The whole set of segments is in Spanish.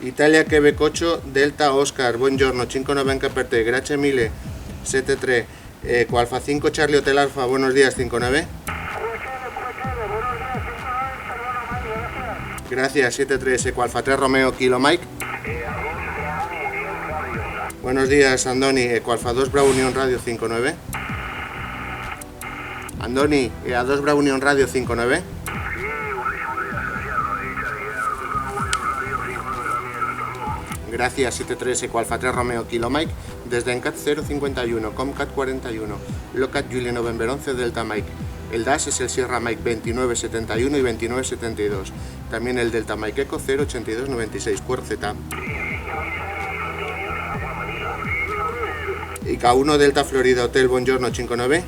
Italia Quebec 8, Delta Oscar, buongiorno, 59 per te, grazie mille, 73, Eco Alfa 5, Charlie Hotel Alfa, buenos días, 59. Gracias, 73, Eco Alfa 3, Romeo, Kilo Mike. Buenos días, Andoni, Eco Alfa 2, Bravo Unión Radio, 59. Andoni, A2 Bravo Unión Radio, 59. Gracias, 73, Eco Alfa 3, Romeo, Kilo Mike, desde Encat 051, Comcat 41, Locat Julie November 11, Delta Mike. El DAS es el Sierra Mike 2971 y 2972. También el Delta Mike Eco 08296, Z. Y K1 Delta Florida Hotel, buongiorno, 59.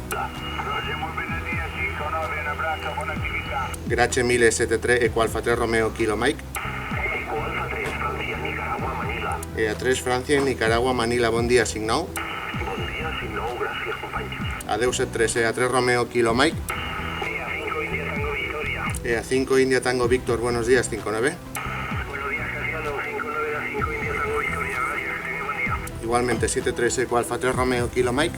Grazie mille, 73, Eco Alfa 3, Romeo, Kilo Mike. A3 Francia, Nicaragua, Manila, bon dia, Signau. Bon dia, Signau, gràcies, companys. Adeu 73, A3 Romeo, Kilo Mike. EA5 India Tango Víctor, A5 India Tango Víctor, buenos días, 59. buenos días, Casado, 59 a 5 India Tango Victoria, gracias, que tenga buen día. Igualmente, 73, Eco Alfa 3 Romeo, Kilo Mike.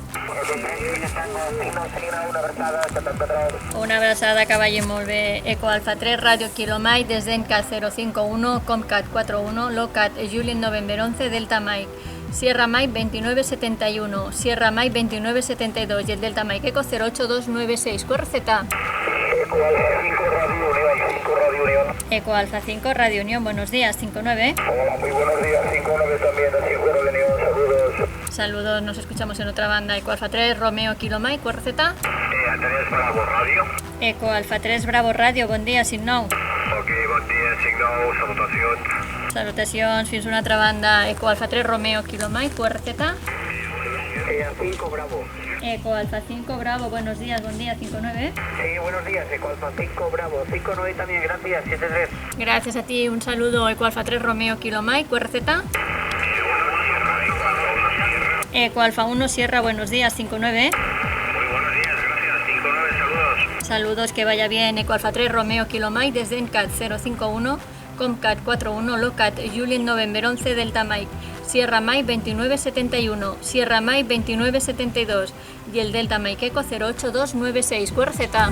Una abraçada, que vagi molt bé. Eco Alfa 3, Radio Kilo Mike, des d'Encat 051, Comcat 41, Locat Juliet November 11, Delta Mike. Sierra Mike 2971, Sierra Mike 2972 y el Delta Mike Eco 08296, Z. Eco Alfa 5 Radio Unión. Eco Alfa 5 Radio Unión, buenos días, 59. Hola, muy buenos días, 59 también, así fuera de Unión, saludos. Saludos, nos escuchamos en otra banda. Eco Alfa 3, Romeo Kilo Mike, Z. A3 Bravo Radio. Eco Alfa 3, Bravo Radio, bon dia, Signau. Ok, bon dia, Signau, salutacions. Salutacions, fins una altra banda. Eco Alfa 3, Romeo Kilo Mike, Z. EA5 Bravo. Eco Alfa 5 Bravo, buenos días, bon dia, 59. Sí, buenos días, Eco Alfa 5 Bravo, 59 también, gracias, 73. Gracias a ti, un saludo. Eco Alfa 3, Romeo Kilo Mike, Z. Eco Alfa 1 Sierra, buenos días, 59. Muy buenos días, gracias, 59, saludos. Saludos, que vaya bien. Eco Alfa 3, Romeo Kilo Mike, desde Encat 051, Comcat 41, Locat Juliet November 11, Delta Mike. Sierra Mike 2971, Sierra Mike 2972 y el Delta Mike Eco 08296, Z.